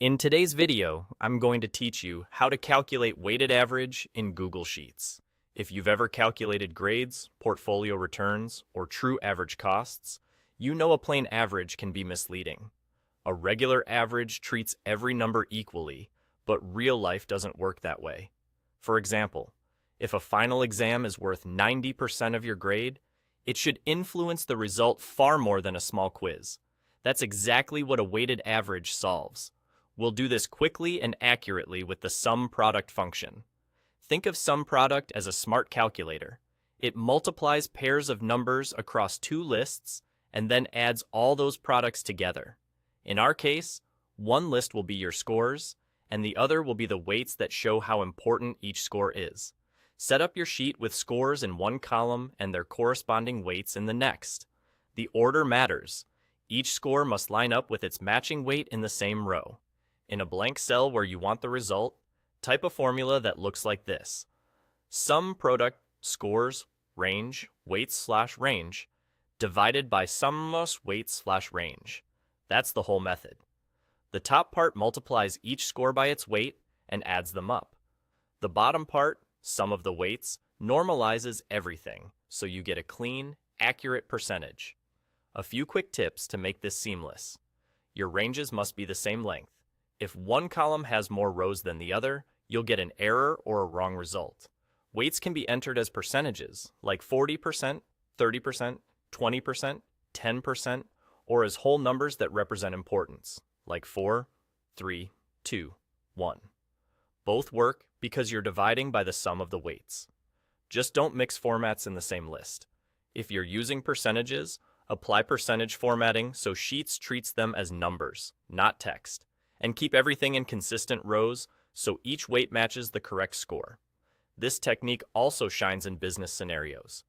In today's video, I'm going to teach you how to calculate weighted average in Google Sheets. If you've ever calculated grades, portfolio returns, or true average costs, you know a plain average can be misleading. A regular average treats every number equally, but real life doesn't work that way. For example, if a final exam is worth 90% of your grade, it should influence the result far more than a small quiz. That's exactly what a weighted average solves. We'll do this quickly and accurately with the sum product function. Think of sum product as a smart calculator. It multiplies pairs of numbers across two lists and then adds all those products together. In our case, one list will be your scores, and the other will be the weights that show how important each score is. Set up your sheet with scores in one column and their corresponding weights in the next. The order matters. Each score must line up with its matching weight in the same row. In a blank cell where you want the result, type a formula that looks like this. Sum product scores range weights/range divided by sum most weights/range. That's the whole method. The top part multiplies each score by its weight and adds them up. The bottom part, sum of the weights, normalizes everything, so you get a clean, accurate percentage. A few quick tips to make this seamless. Your ranges must be the same length. If one column has more rows than the other, you'll get an error or a wrong result. Weights can be entered as percentages, like 40%, 30%, 20%, 10%, or as whole numbers that represent importance, like 4, 3, 2, 1. Both work because you're dividing by the sum of the weights. Just don't mix formats in the same list. If you're using percentages, apply percentage formatting so Sheets treats them as numbers, not text. And keep everything in consistent rows so each weight matches the correct score. This technique also shines in business scenarios.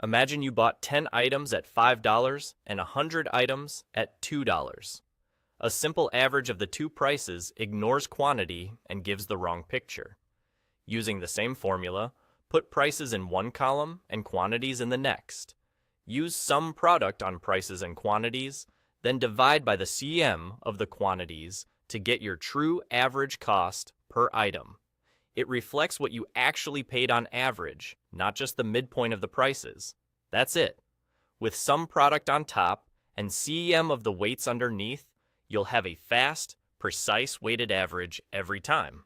Imagine you bought 10 items at $5 and 100 items at $2. A simple average of the two prices ignores quantity and gives the wrong picture. Using the same formula, put prices in one column and quantities in the next. Use sum product on prices and quantities, then divide by the CM of the quantities to get your true average cost per item. It reflects what you actually paid on average, not just the midpoint of the prices. That's it. With sum product on top and CEM of the weights underneath, you'll have a fast, precise weighted average every time.